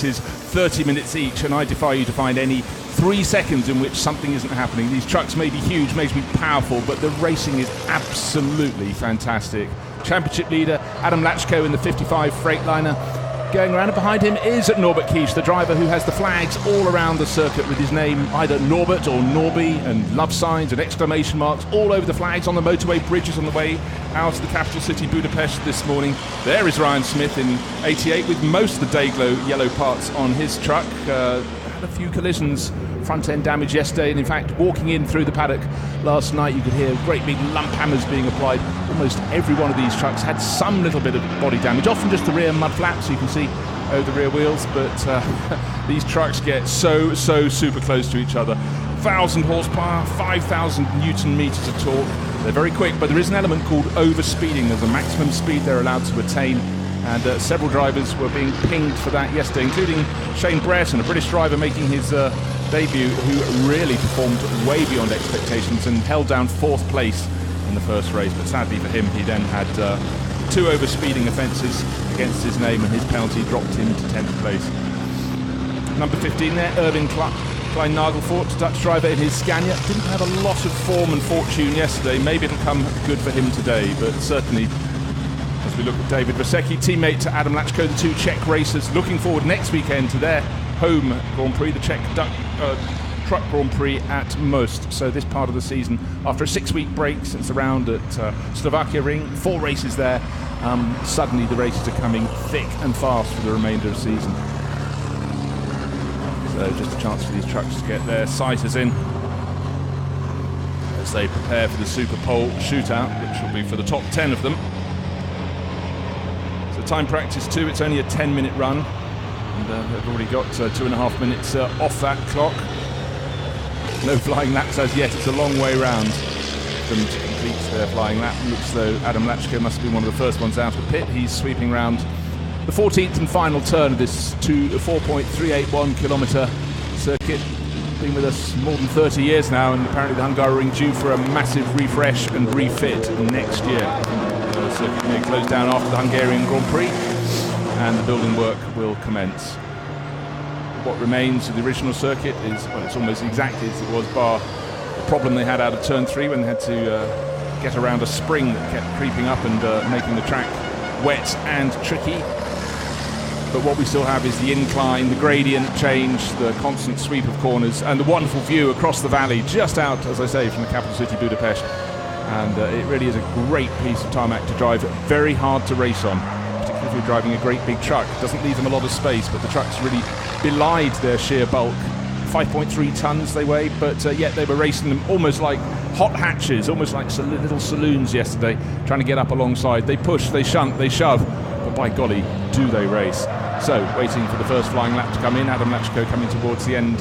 is 30 minutes each, and I defy you to find any 3 seconds in which something isn't happening. These trucks may be huge, may be powerful, but the racing is absolutely fantastic. Championship leader Adam Lachko in the 55 Freightliner. Going around, and behind him is Norbert Kisch, the driver who has the flags all around the circuit with his name, either Norbert or Norby, and love signs and exclamation marks all over the flags on the motorway bridges on the way out of the capital city Budapest this morning. There is Ryan Smith in 88 with most of the Dayglow yellow parts on his truck. Had a few collisions, front end damage yesterday, and in fact walking in through the paddock last night you could hear great big lump hammers being applied. Almost every one of these trucks had some little bit of body damage, often just the rear mud flaps you can see over the rear wheels, but these trucks get so super close to each other. 1,000 horsepower, 5,000 newton meters of torque. They're very quick, but there is an element called overspeeding. There's a maximum speed they're allowed to attain, and several drivers were being pinged for that yesterday, including Shane Brereton, a British driver making his debut, who really performed way beyond expectations and held down 4th place in the first race. But sadly for him, he then had 2 overspeeding offences against his name, and his penalty dropped him to 10th place. Number 15 there, Erwin Klein Nagelfort, Dutch driver in his Scania. Didn't have a lot of form and fortune yesterday. Maybe it'll come good for him today, but certainly as we look at David Rosecki, teammate to Adam Lachko, the 2 Czech racers, looking forward next weekend to their home Grand Prix, the Czech Truck Grand Prix at Most. So this part of the season, after a 6-week break since the round at Slovakia Ring, 4 races there, suddenly the races are coming thick and fast for the remainder of the season. So just a chance for these trucks to get their sighters in as they prepare for the Super Pole shootout, which will be for the top 10 of them. So time practice 2, it's only a 10-minute run, and they've already got 2.5 minutes off that clock. No flying laps as yet, it's a long way round for them to complete their flying lap. It looks as though Adam Lachko must have been one of the first ones out of the pit. He's sweeping round the 14th and final turn of this 4.381 kilometre circuit. Been with us more than 30 years now, and apparently the Hungaroring due for a massive refresh and refit next year. The circuit may close down after the Hungarian Grand Prix, and the building work will commence. What remains of the original circuit is, well, it's almost exactly as it was, bar the problem they had out of turn 3 when they had to get around a spring that kept creeping up and making the track wet and tricky. But what we still have is the incline, the gradient change, the constant sweep of corners, and the wonderful view across the valley, just out, as I say, from the capital city Budapest. And it really is a great piece of tarmac to drive, very hard to race on, particularly if you're driving a great big truck. It doesn't leave them a lot of space, but the trucks really belied their sheer bulk. 5.3 tons they weigh, but yet they were racing them almost like hot hatches, almost like little saloons yesterday, trying to get up alongside. They push, they shunt, they shove, but by golly, do they race. So, waiting for the first flying lap to come in, Adam Lachko coming towards the end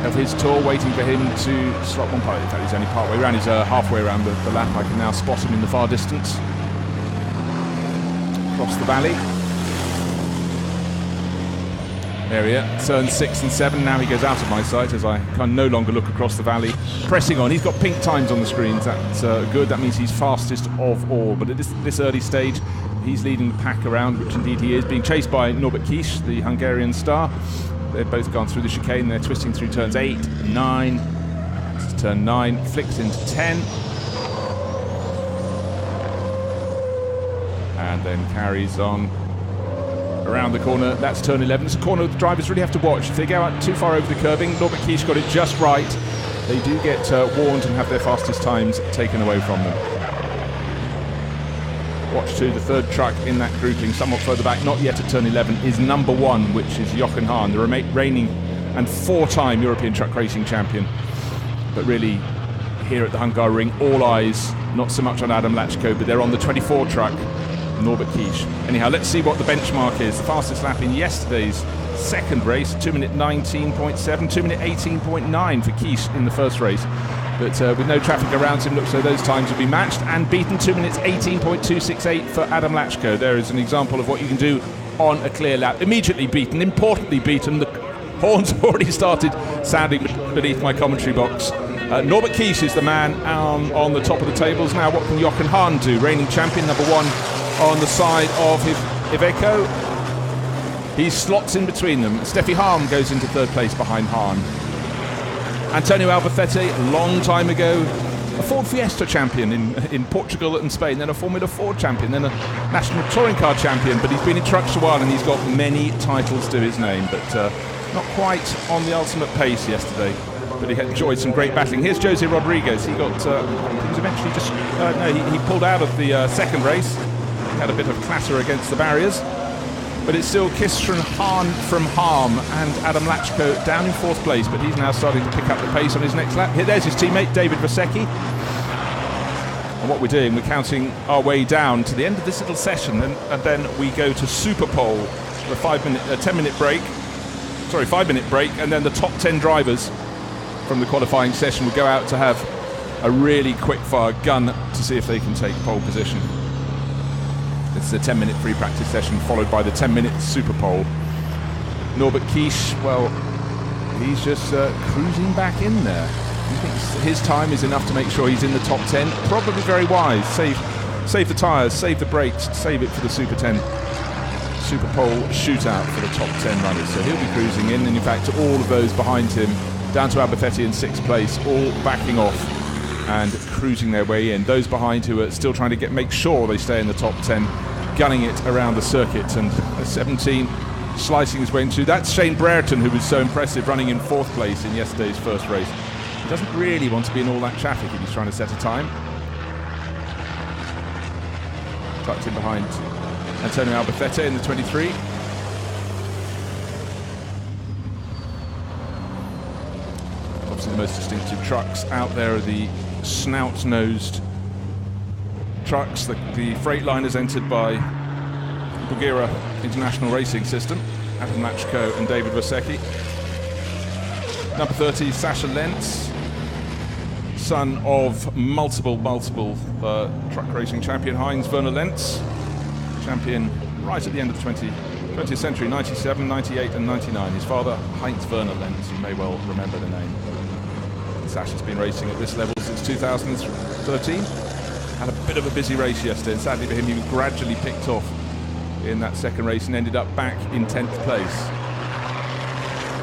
of his tour, waiting for him to slot one part. In fact, he's only part way around, he's halfway around the lap. I can now spot him in the far distance. Across the valley. There he is, turns 6 and 7. Now he goes out of my sight as I can no longer look across the valley. Pressing on, he's got pink times on the screens, that's good. That means he's fastest of all. But at this early stage, he's leading the pack around, which indeed he is, being chased by Norbert Kisch, the Hungarian star. They've both gone through the chicane, they're twisting through turns 8, 9. This is turn 9, flicks into 10. And then carries on around the corner. That's turn 11. It's a corner the drivers really have to watch. If they go out too far over the curbing, Norbert Kisch got it just right. They do get warned and have their fastest times taken away from them. Watch to the third truck in that grouping, somewhat further back, not yet at turn 11, is number 1, which is Jochen Hahn, the reigning and 4-time European truck racing champion. But really, here at the Hungaroring, all eyes not so much on Adam Lachko, but they're on the 24 truck, Norbert Kisch. Anyhow, let's see what the benchmark is. The fastest lap in yesterday's second race, 2-minute 19.7, 2-minute 18.9 for Kisch in the first race. But with no traffic around him, looks so those times will be matched and beaten. 2 minutes 18.268 for Adam Lachko. There is an example of what you can do on a clear lap. Immediately beaten, importantly beaten. The horns have already started sounding beneath my commentary box. Norbert Kisch is the man on the top of the tables. Now what can Jochen Hahn do? Reigning champion, number 1 on the side of Iveco. He slots in between them. Steffi Harm goes into third place behind Hahn. Antonio Albacete, a long time ago, a Ford Fiesta champion in Portugal and Spain, then a Formula 4 champion, then a National Touring Car champion, but he's been in trucks a while and he's got many titles to his name, but not quite on the ultimate pace yesterday. But he enjoyed some great battling. Here's Jose Rodriguez. He got, he was eventually just, he pulled out of the second race. He had a bit of clatter against the barriers. But it's still Kistran Hahn from Harm and Adam Lachko down in fourth place, but he's now starting to pick up the pace on his next lap. Here, there's his teammate, David Vasecki. And what we're doing, we're counting our way down to the end of this little session, and then we go to Super Pole, a 5-minute break, and then the top 10 drivers from the qualifying session will go out to have a really quick-fire gun to see if they can take pole position. It's a 10-minute free practice session followed by the 10-minute Super Pole. Norbert Kisch, well, he's just cruising back in there. He thinks his time is enough to make sure he's in the top 10. Probably very wise. Save the tyres, save the brakes, save it for the Super Pole shootout for the top 10 runners. So he'll be cruising in, and in fact all of those behind him, down to Albacete in sixth place, all backing off and cruising their way in. Those behind who are still trying to make sure they stay in the top 10, gunning it around the circuit, and 17 slicing his way into. That's Shane Brereton, who was so impressive running in fourth place in yesterday's first race. He doesn't really want to be in all that traffic if he's trying to set a time. Tucked in behind Antonio Albacete in the 23. Obviously the most distinctive trucks out there are the snout-nosed trucks, the Freightliners entered by Bulgaria International Racing System, Adam Lachko and David Vasecki. Number 30, Sasha Lentz, son of multiple truck racing champion Heinz Werner Lentz, champion right at the end of the 20th century, 97, 98 and 99. His father, Heinz Werner Lentz, you may well remember the name. Sasha's been racing at this level since 2013. Had a bit of a busy race yesterday, and sadly for him, he was gradually picked off in that second race and ended up back in 10th place.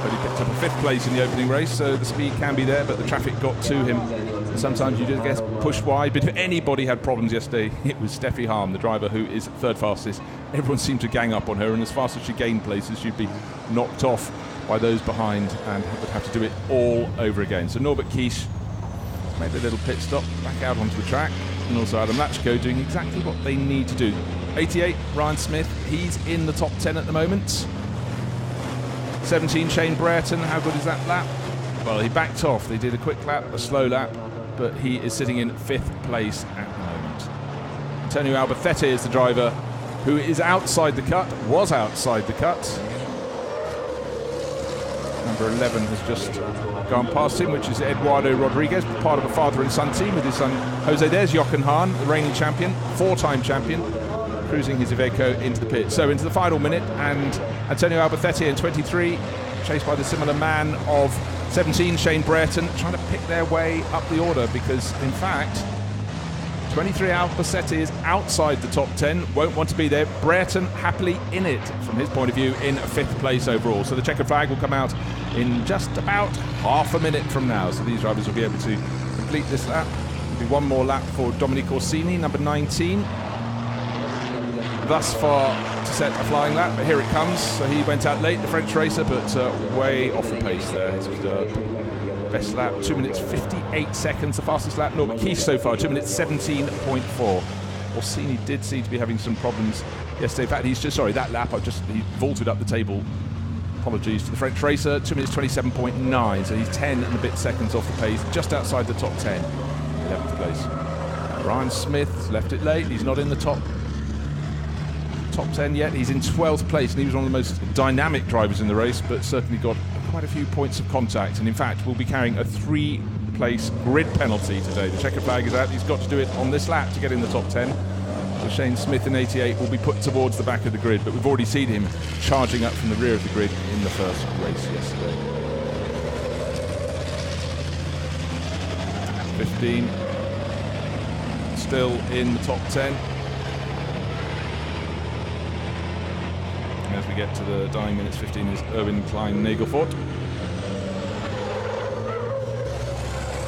But he picked up a 5th place in the opening race, so the speed can be there, but the traffic got to him. And sometimes you just get pushed wide. But if anybody had problems yesterday, it was Steffi Harm, the driver who is third fastest. Everyone seemed to gang up on her, and as fast as she gained places, she'd be knocked off by those behind and would have to do it all over again. So Norbert Kisch made a little pit stop back out onto the track, and also Adam Lachko doing exactly what they need to do. 88, Ryan Smith, he's in the top 10 at the moment. 17, Shane Brereton, how good is that lap? Well, he backed off. They did a quick lap, a slow lap, but he is sitting in 5th place at the moment. Antonio Albacete is the driver who is outside the cut, was outside the cut. Number 11 has just gone past him, which is Eduardo Rodriguez, part of a father and son team with his son Jose. There's Jochen Hahn, the reigning champion, 4-time champion, cruising his Iveco into the pit. So into the final minute, and Antonio Albacete in 23, chased by the similar man of 17, Shane Brereton, trying to pick their way up the order, because in fact 23 Albacete is outside the top 10, won't want to be there. Brereton happily in it, from his point of view, in 5th place overall. So the checkered flag will come out in just about half a minute from now. So these drivers will be able to complete this lap. There'll be one more lap for Dominic Orsini, number 19. Thus far to set a flying lap, but here it comes. So he went out late, the French racer, but way off the pace there. His best lap, 2 minutes 58 seconds. The fastest lap, Norbert Kisch so far, 2 minutes 17.4. Orsini did seem to be having some problems yesterday. In fact, that lap, he vaulted up the table. Apologies to the French racer, 2 minutes 27.9. So he's 10 and a bit seconds off the pace, just outside the top 10, 11th place. Ryan Smith left it late. He's not in the top 10 yet. He's in 12th place, and he was one of the most dynamic drivers in the race, but certainly got quite a few points of contact, and in fact will be carrying a 3-place grid penalty today. The checkered flag is out. He's got to do it on this lap to get in the top 10. So Shane Smith in 88 will be put towards the back of the grid, but we've already seen him charging up from the rear of the grid in the first race yesterday. 15 still in the top 10. as we get to the dying minutes 15 is Erwin Klein-Nagelfort.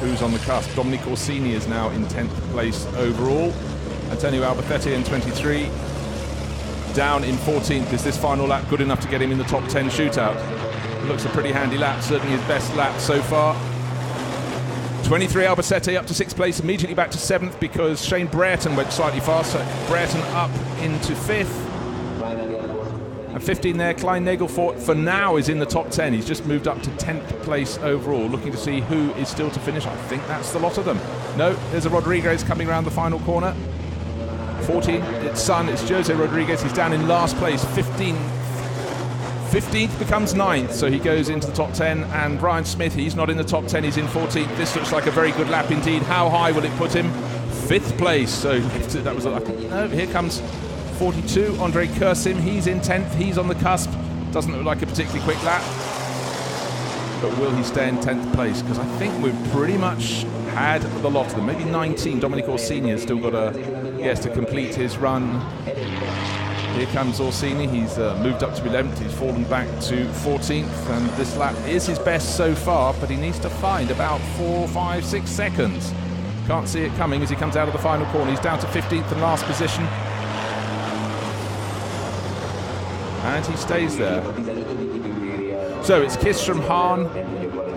Who's on the cusp? Dominic Orsini is now in 10th place overall. Antonio Albacete in 23. Down in 14th. Is this final lap good enough to get him in the top 10 shootout? Looks a pretty handy lap, certainly his best lap so far. 23 Albacete up to 6th place, immediately back to 7th because Shane Brereton went slightly faster. Brereton up into 5th. And 15 there, Klein-Nagelfort for now is in the top 10. He's just moved up to 10th place overall, looking to see who is still to finish. I think that's the lot of them. No, there's a Rodriguez coming around the final corner. 14, it's Sun, it's Jose Rodriguez. He's down in last place, 15th becomes 9th, so he goes into the top 10. And Brian Smith, he's not in the top 10, he's in 14th. This looks like a very good lap indeed. How high will it put him? 5th place, so that was like, no, here comes 42, Andre Kursim, he's in 10th, he's on the cusp. Doesn't look like a particularly quick lap. But will he stay in 10th place? Because I think we've pretty much had the lot of them. Maybe 19, Dominic Orsini has still got to complete his run. Here comes Orsini, he's moved up to 11th, he's fallen back to 14th, and this lap is his best so far, but he needs to find about 4, 5, 6 seconds. Can't see it coming as he comes out of the final corner. He's down to 15th and last position. And he stays there. So it's Kistrom Hahn,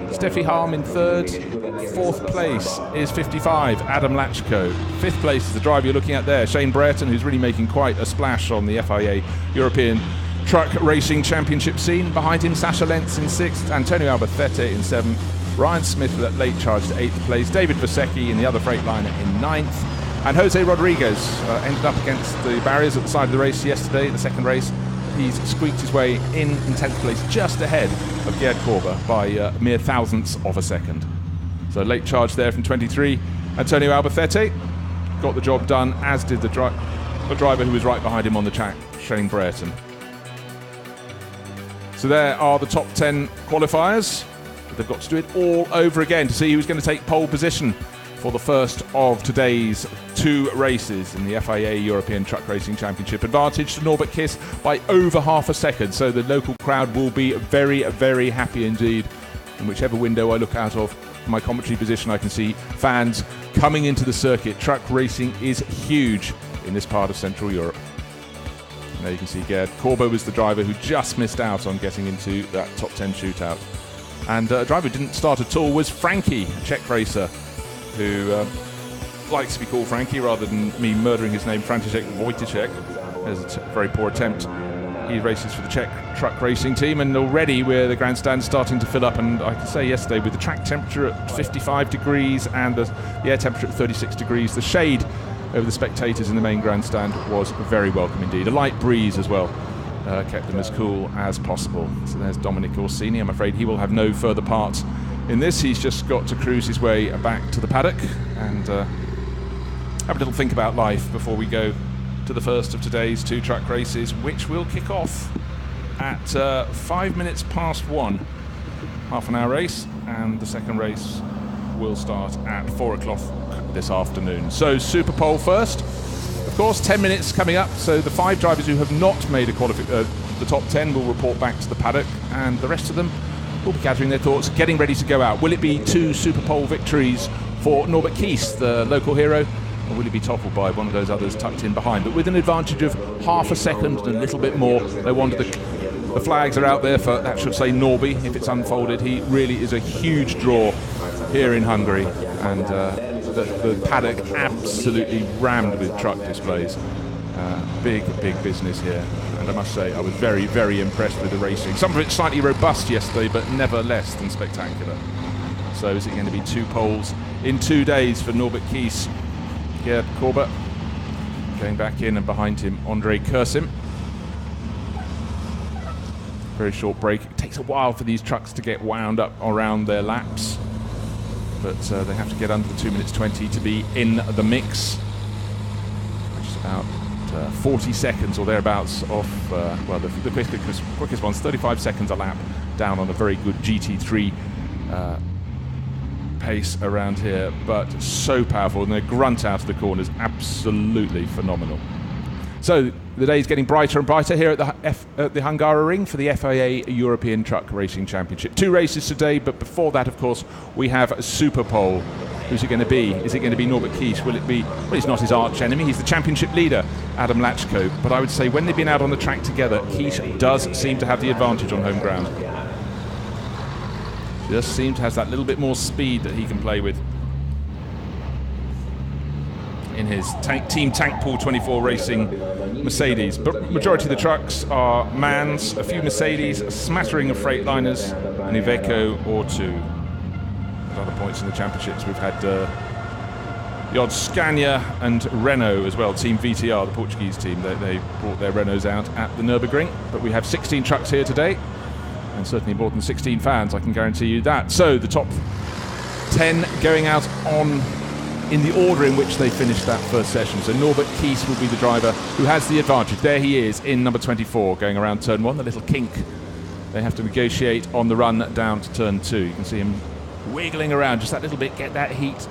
Steffi Harm in 3rd. 4th place is 55, Adam Lachko. 5th place is the driver you're looking at there, Shane Brereton, who's really making quite a splash on the FIA European Truck Racing Championship scene. Behind him, Sasha Lentz in 6th, Antonio Albacete in 7th, Ryan Smith with that late charge to 8th place, David Vasecki in the other Freightliner in 9th, and Jose Rodriguez ended up against the barriers at the side of the race yesterday, the second race. He's squeaked his way in 10th place, just ahead of Gerd Korber by mere thousandths of a second. So late charge there from 23. Antonio Albacete got the job done, as did the driver who was right behind him on the track, Shane Brereton. So there are the top 10 qualifiers. They've got to do it all over again to see who's going to take pole position for the first of today's 2 races in the FIA European Truck Racing Championship. Advantage to Norbert Kiss by over half a second, so the local crowd will be very, very happy indeed. In whichever window I look out of my commentary position, I can see fans coming into the circuit. Truck racing is huge in this part of Central Europe. Now you can see Gerd Korber was the driver who just missed out on getting into that top 10 shootout. And a driver who didn't start at all was Frankie, a Czech racer, who likes to be called Frankie rather than me murdering his name, František Vojtěšek. There's a very poor attempt. He races for the Czech truck racing team, and already the grandstand's starting to fill up. And I can say yesterday, with the track temperature at 55 degrees and the air temperature at 36 degrees, the shade over the spectators in the main grandstand was very welcome indeed. A light breeze as well kept them as cool as possible. So there's Dominic Orsini. I'm afraid he will have no further part in this. He's just got to cruise his way back to the paddock and have a little think about life before we go to the first of today's 2 truck races, which will kick off at 5 minutes past 1, half-an-hour race, and the second race will start at 4 o'clock this afternoon. So Super Pole first, of course, 10 minutes coming up, so the 5 drivers who have not made the top 10 will report back to the paddock, and the rest of them will be gathering their thoughts, getting ready to go out. Will it be 2 Super Pole victories for Norbert Kies, the local hero, or will he be toppled by one of those others tucked in behind? But with an advantage of half a second and a little bit more, no wonder the flags are out there for, that should say Norby, if it's unfolded. He really is a huge draw here in Hungary, and the paddock absolutely rammed with truck displays. Big business here, and I must say I was very, very impressed with the racing. Some of it slightly robust yesterday, but never less than spectacular. So is it going to be 2 poles in 2 days for Norbert Kies? Gerd Korber going back in, and behind him Andre Kursim. Very short break. It takes a while for these trucks to get wound up around their laps, but they have to get under the 2 minutes 20 to be in the mix, which is about 40 seconds or thereabouts off, the quickest one's 35 seconds a lap down on a very good GT3 pace around here, but so powerful, and their grunt out of the corners absolutely phenomenal. So The day is getting brighter and brighter here at the Hungaroring for the FIA European Truck Racing Championship. 2 races today, but before that, of course, we have a Super Pole. Who's it going to be? Is it going to be Norbert Kies? Will it be... Well, he's not his arch enemy. He's the championship leader, Adam Lachko. But I would say when they've been out on the track together, Kies does seem to have the advantage on home ground. Just seems to have that little bit more speed that he can play with in his Team Tank Pool 24 Racing Mercedes. But majority of the trucks are MANs, a few Mercedes, a smattering of Freightliners, an Iveco or 2. Other points in the championships, we've had the odd Scania and Renault as well. Team VTR, the Portuguese team, they brought their Renaults out at the Nürburgring. But we have 16 trucks here today, and certainly more than 16 fans, I can guarantee you that. So the top 10 going out on in the order in which they finished that first session. So Norbert Kies will be the driver who has the advantage. There he is in number 24, going around turn 1, the little kink they have to negotiate on the run down to turn 2. You can see him wiggling around just that little bit, get that heat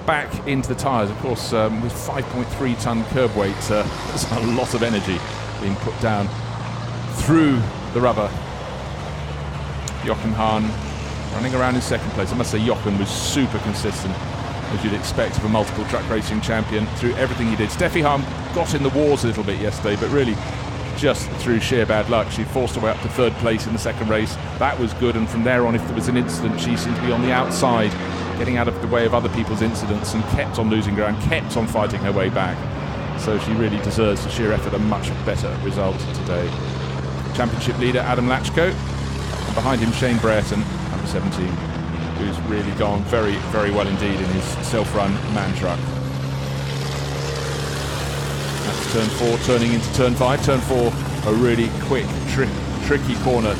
back into the tyres. Of course, with 5.3 tonne curb weight, there's a lot of energy being put down through the rubber. Jochen Hahn running around in second place. I must say Jochen was super consistent, as you'd expect of a multiple truck racing champion, through everything he did. Steffi Hahn got in the wars a little bit yesterday, but really just through sheer bad luck, she forced her way up to third place in the second race. That was good, and from there on, if there was an incident, she seemed to be on the outside, getting out of the way of other people's incidents, and kept on losing ground, kept on fighting her way back. So she really deserves, the sheer effort, a much better result today. Championship leader Adam Lachko, and behind him Shane Brereton, number 17, who's really gone very, very well indeed in his self-run MAN truck. That's turn 4, turning into turn 5. Turn 4, a really quick, tricky corner.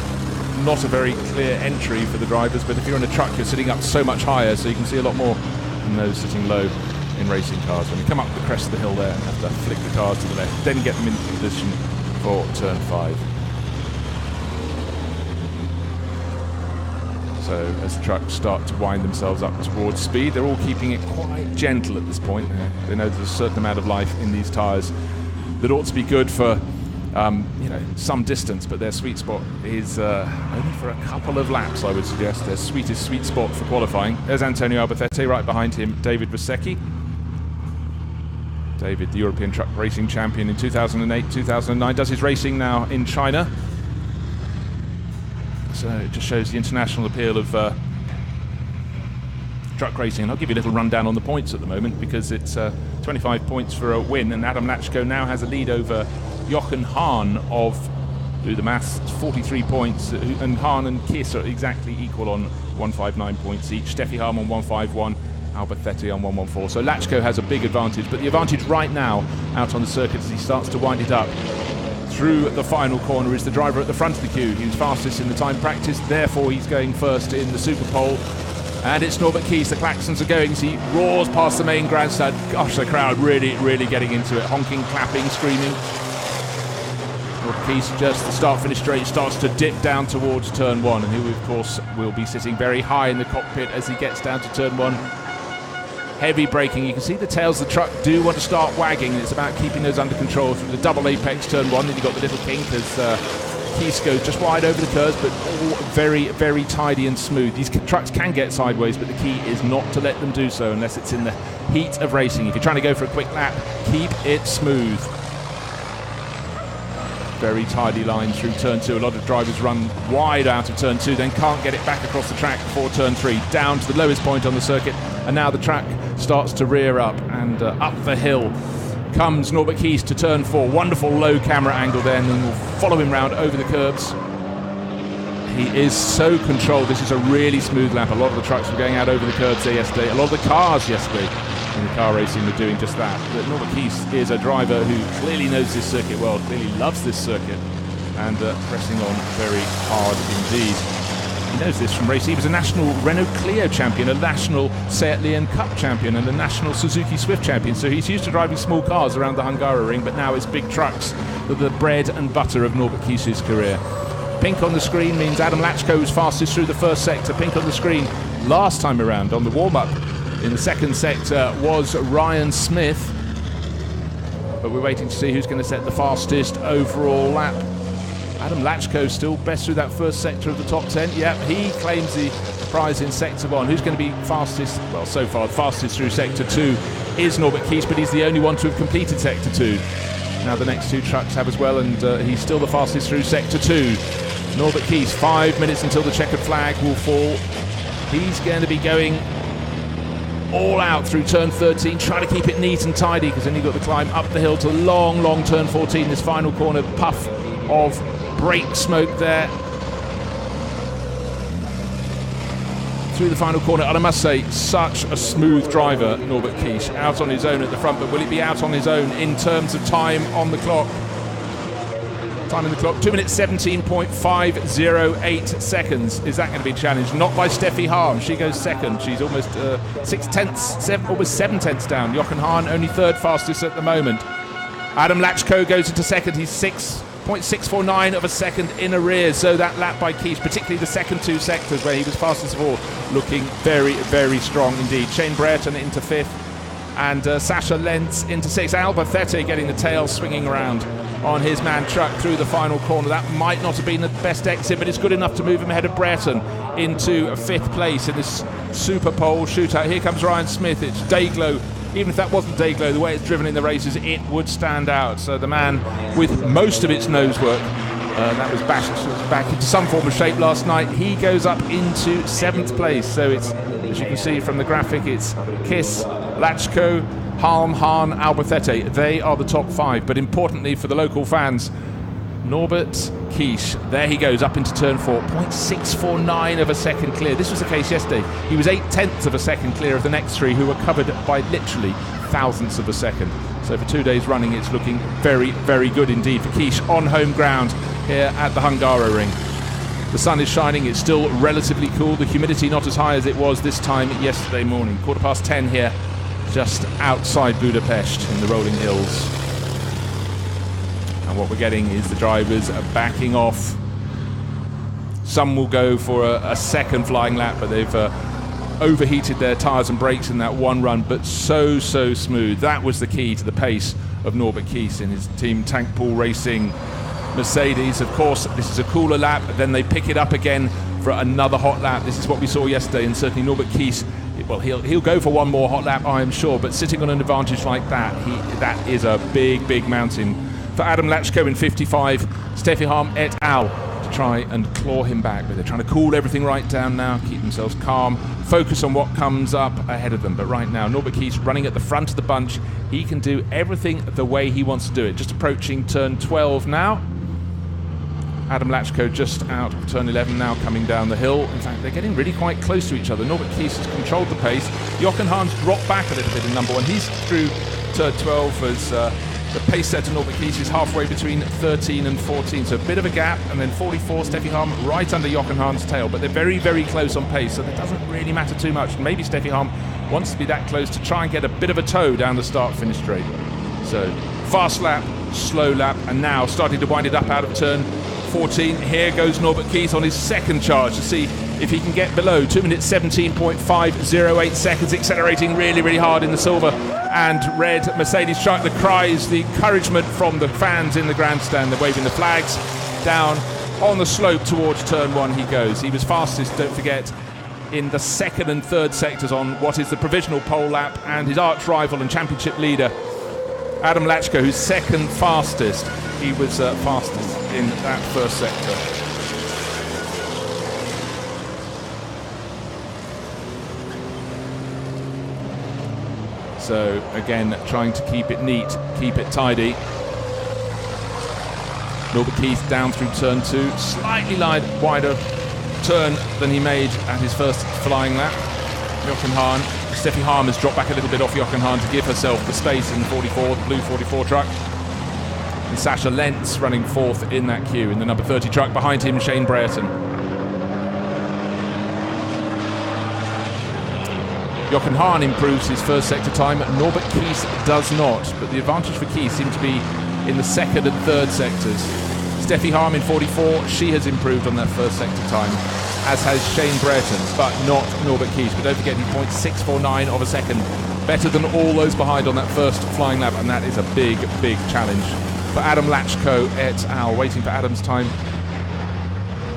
Not a very clear entry for the drivers, but if you're in a truck, you're sitting up so much higher, so you can see a lot more than those sitting low in racing cars. When you come up the crest of the hill there, you have to flick the cars to the left, then get them into position for turn 5. So as the trucks start to wind themselves up towards speed, they're all keeping it quite gentle at this point. They know there's a certain amount of life in these tyres that ought to be good for some distance, but their sweet spot is only for a couple of laps, I would suggest. Their sweetest sweet spot for qualifying. There's Antonio Albacete, right behind him David Vasecki. David, the European Truck Racing Champion in 2008, 2009, does his racing now in China. So it just shows the international appeal of truck racing. And I'll give you a little rundown on the points at the moment, because it's 25 points for a win, and Adam Lachko now has a lead over Jochen Hahn of, do the maths, 43 points, and Hahn and Kies are exactly equal on 159 points each. Steffi Hahn on 151, Albacete on 114. So Lachko has a big advantage, but the advantage right now out on the circuit as he starts to wind it up through the final corner is the driver at the front of the queue. He was fastest in the time practice, therefore he's going first in the Super Pole. And it's Norbert Kies. The klaxons are going as he roars past the main grandstand. Gosh, the crowd really, really getting into it. Honking, clapping, screaming. Norbert Kies, just the start-finish straight, starts to dip down towards turn 1. And he, of course, will be sitting very high in the cockpit as he gets down to turn 1. Heavy braking. You can see the tails of the truck do want to start wagging. It's about keeping those under control through the double apex turn 1. Then you've got the little kink as Kies goes just wide over the curves, but all very, very tidy and smooth. These trucks can get sideways, but the key is not to let them do so unless it's in the heat of racing. If you're trying to go for a quick lap, keep it smooth. Very tidy line through turn 2. A lot of drivers run wide out of turn 2, then can't get it back across the track before turn 3, down to the lowest point on the circuit, and now the track starts to rear up, and up the hill comes Norbert Kies to turn 4. Wonderful low camera angle there, and then we'll follow him round over the curbs. He is so controlled. This is a really smooth lap. A lot of the trucks were going out over the curbs there yesterday. A lot of the cars yesterday in the car racing were doing just that. But Norbert Kies is a driver who clearly knows this circuit well, clearly loves this circuit, and pressing on very hard indeed. He knows this from racing. He was a national Renault Clio champion, a national Seat Leon Cup champion, and a national Suzuki Swift champion. So he's used to driving small cars around the Hungaroring, but now it's big trucks that are the bread and butter of Norbert Kies' career. Pink on the screen means Adam Lachko was fastest through the first sector. Pink on the screen last time around on the warm-up in the second sector was Ryan Smith. but we're waiting to see who's going to set the fastest overall lap. Adam Lachko still best through that first sector of the top 10. Yep, he claims the prize in sector 1. Who's going to be fastest? Well, so far, fastest through sector 2 is Norbert Kies, but he's the only one to have completed sector 2. Now the next two trucks have as well, and he's still the fastest through sector 2. Norbert Kies, 5 minutes until the checkered flag will fall. He's going to be going all out through turn 13, trying to keep it neat and tidy, because then you've got the climb up the hill to long turn 14. This final corner, puff of brake smoke there through the final corner. And I must say, such a smooth driver, Norbert Kies, out on his own at the front. But will he be out on his own in terms of time on the clock? Time in the clock, 2 minutes 17.508 seconds. Is that going to be challenged? Not by Steffi Harm. She goes second. She's almost almost 7 tenths down. Jochen Hahn only third fastest at the moment. Adam Lachko goes into second. He's 6.649 of a second in arrears. So that lap by Kies, particularly the second two sectors where he was fastest of all, looking very strong indeed. Shane Brereton into fifth, and Sasha Lentz into sixth. Albacete getting the tail swinging around on his man truck through the final corner. That might not have been the best exit, but it's good enough to move him ahead of Brereton into fifth place in this super pole shootout. Here comes Ryan Smith. It's Dayglow. Even if that wasn't Dayglow, the way it's driven in the races, it would stand out. So the man with most of its nose work, that was back into some form of shape last night, he goes up into seventh place. So it's, as you can see from the graphic, it's Kiss, Lachko, Halm, Hahn, Albacete. They are the top five. But importantly for the local fans, Norbert Kies, there he goes up into turn 4, 0.649 of a second clear. This was the case yesterday. He was 8 tenths of a second clear of the next three, who were covered by literally thousandths of a second. So for 2 days running, it's looking very good indeed for Kies on home ground here at the Hungaroring. The sun is shining. It's still relatively cool. The humidity not as high as it was this time yesterday morning. 10:15 here, just outside Budapest in the rolling hills. And what we're getting is the drivers backing off. Some will go for a second flying lap, but they've overheated their tyres and brakes in that one run, but so smooth. That was the key to the pace of Norbert Kies in his team Tank Pool Racing Mercedes. Of course, this is a cooler lap, then they pick it up again for another hot lap. This is what we saw yesterday, and certainly Norbert Kies, well, he'll go for one more hot lap, I am sure, but sitting on an advantage like that, that is a big mountain for Adam Lachko in 55, Steffi Harm et al. to try and claw him back. But they're trying to cool everything right down now, keep themselves calm, focus on what comes up ahead of them. But right now, Norbert Kies running at the front of the bunch. He can do everything the way he wants to do it. Just approaching turn 12 now. Adam Lachko just out of turn 11 now, coming down the hill. In fact, they're getting really quite close to each other. Norbert Kies has controlled the pace. Jochen Hahn's dropped back a little bit in number one. He's through turn 12 as the pace setter Norbert Kies is halfway between 13 and 14. So a bit of a gap, and then 44, Steffi Harm right under Jochen Hahn's tail. But they're very close on pace, so that doesn't really matter too much. And maybe Steffi Harm wants to be that close to try and get a bit of a toe down the start-finish straight. So fast lap, slow lap, and now starting to wind it up out of turn 14. Here goes Norbert Kies on his second charge to see if he can get below 2 minutes 17.508 seconds, accelerating really hard in the silver and red Mercedes truck. The cries, the encouragement from the fans in the grandstand. They're waving the flags. Down on the slope towards turn 1 he goes. He was fastest, don't forget, in the second and third sectors on what is the provisional pole lap, and his arch rival and championship leader Adam Lachko, who's second fastest. He was fastest in that first sector. So again, trying to keep it neat, keep it tidy. Norbert Kies down through turn 2, slightly wider turn than he made at his first flying lap. Jochen Hahn, Steffi Harm has dropped back a little bit off Jochen Hahn to give herself the space in the 44, the blue 44 truck. And Sasha Lentz running fourth in that queue in the number 30 truck. Behind him, Shane Brereton. Jochen Hahn improves his first sector time. Norbert Kies does not, but the advantage for Kies seems to be in the second and third sectors. Steffi Harm in 44, she has improved on that first sector time, as has Shane Brereton, but not Norbert Kies. But don't forget, he's 0.649 of a second Better than all those behind on that first flying lap, and that is a big, big challenge for Adam Lachko et al. Waiting for Adam's time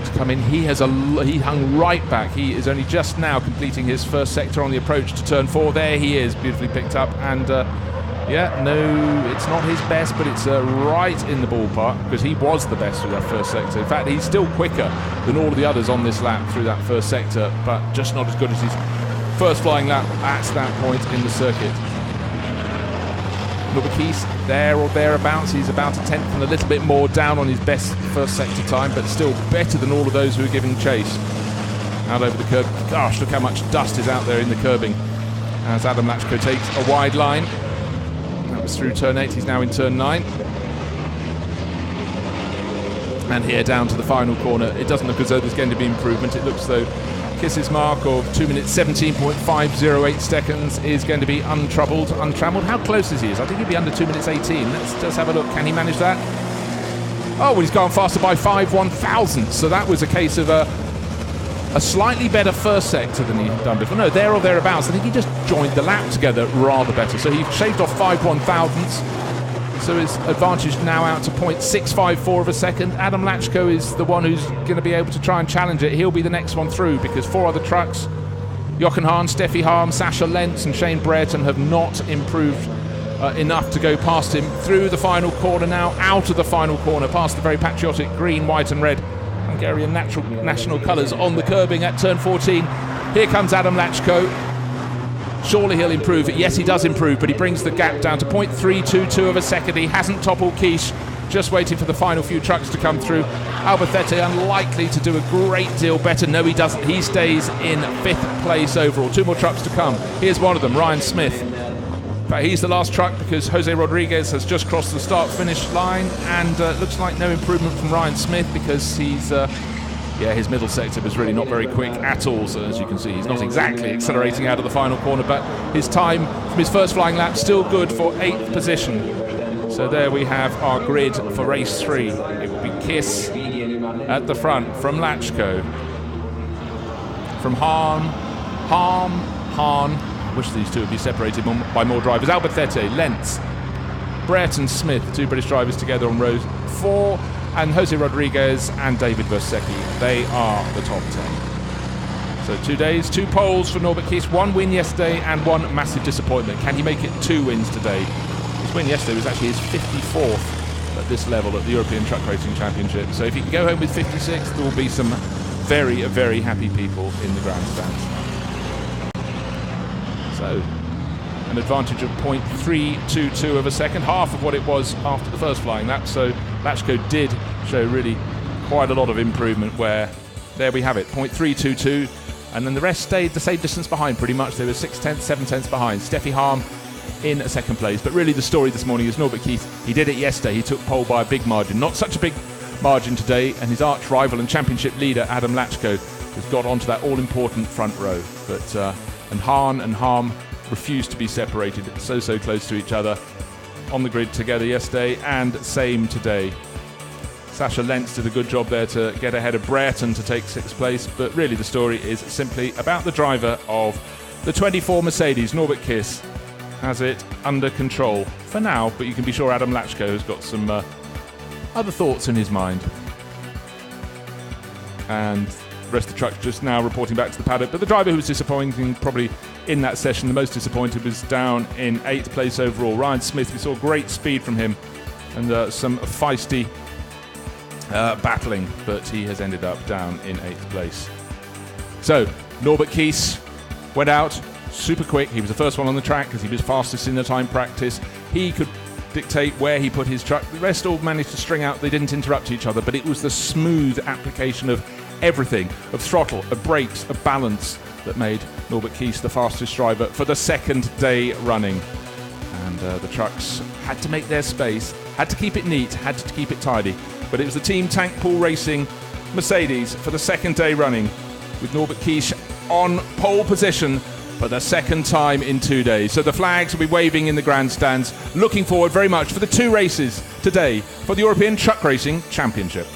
to come in. He hung right back. He is only just now completing his first sector on the approach to turn 4. There he is, beautifully picked up, and yeah, no, it's not his best, but it's right in the ballpark, because he was the best through that first sector. In fact, he's still quicker than all of the others on this lap through that first sector, but just not as good as his first flying lap at that point in the circuit. Norbert Kies, there or thereabouts. He's about a tenth and a little bit more down on his best first sector time, but still better than all of those who are giving chase. Out over the curb. Gosh, look how much dust is out there in the curbing as Adam Lachko takes a wide line. That was through turn 8. He's now in turn 9. And here down to the final corner. It doesn't look as though there's going to be improvement. It looks as though Kies's mark of 2 minutes 17.508 seconds is going to be untrammeled. How close is he? I think he'll be under 2 minutes 18. Let's just have a look. Can he manage that? Oh, well, he's gone faster by 5/1000. So that was a case of a slightly better first sector than he'd done before. No, there or thereabouts. I think he just joined the lap together rather better. So he shaved off 5/1000. So his advantage now out to 0.654 of a second. Adam Lachko is the one who's going to be able to try and challenge it. He'll be the next one through, because 4 other trucks, Jochen Hahn, Steffi Harm, Sascha Lentz and Shane Brereton, have not improved enough to go past him. Through the final corner now, out of the final corner, past the very patriotic green, white and red Hungarian national colours on the curbing at turn 14. Here comes Adam Lachko. Surely he'll improve. Yes, he does improve, but he brings the gap down to 0.322 of a second. He hasn't toppled Kies, just waiting for the final few trucks to come through. Albacete unlikely to do a great deal better. No, he doesn't. He stays in 5th place overall. 2 more trucks to come. Here's one of them, Ryan Smith. In fact, he's the last truck, because Jose Rodriguez has just crossed the start-finish line, and looks like no improvement from Ryan Smith, because he's his middle sector was really not very quick at all. So as you can see, he's not exactly accelerating out of the final corner, but his time from his first flying lap still good for 8th position. So there we have our grid for race 3. It will be Kies at the front, from Lachko, from Hahn. I wish these two would be separated by more drivers. Albacete, Lentz, Brereton, Smith, 2 British drivers together on row 4. And Jose Rodriguez and David Versecki, they are the top 10. So 2 days, 2 poles for Norbert Kies, 1 win yesterday and 1 massive disappointment. Can he make it 2 wins today? His win yesterday was actually his 54th at this level at the European Truck Racing Championship. So if he can go home with 56, there will be some very, very happy people in the grandstands. So an advantage of 0.322 of a second, half of what it was after the first flying lap. So Lachko did show really quite a lot of improvement, where there we have it, 0.322, and then the rest stayed the same distance behind pretty much. They were 6/10, 7/10 behind. Steffi Harm in a 2nd place. But really the story this morning is Norbert Kies. He did it yesterday. He took pole by a big margin. Not such a big margin today, and his arch rival and championship leader Adam Lachko has got onto that all-important front row. But and Hahn and Harm refused to be separated, so close to each other on the grid together yesterday, and same today. Sascha Lentz did a good job there to get ahead of Brereton to take 6th place, but really the story is simply about the driver of the 24 Mercedes. Norbert Kies has it under control for now, but you can be sure Adam Lachko has got some other thoughts in his mind. And the rest of the truck just now reporting back to the paddock. But the driver who was disappointing probably in that session, the most disappointed, was down in 8th place overall. Ryan Smith, we saw great speed from him and some feisty battling, but he has ended up down in 8th place. So Norbert Kies went out super quick. He was the first one on the track because he was fastest in the time practice. He could dictate where he put his truck. The rest all managed to string out. They didn't interrupt each other, but it was the smooth application of everything, of throttle, of brakes, of balance, that made Norbert Kies the fastest driver for the 2nd day running. And the trucks had to make their space, had to keep it neat, had to keep it tidy. But it was the Team Tank Pool Racing Mercedes for the 2nd day running, with Norbert Kies on pole position for the 2nd time in 2 days. So the flags will be waving in the grandstands. Looking forward very much for the 2 races today for the European Truck Racing Championship.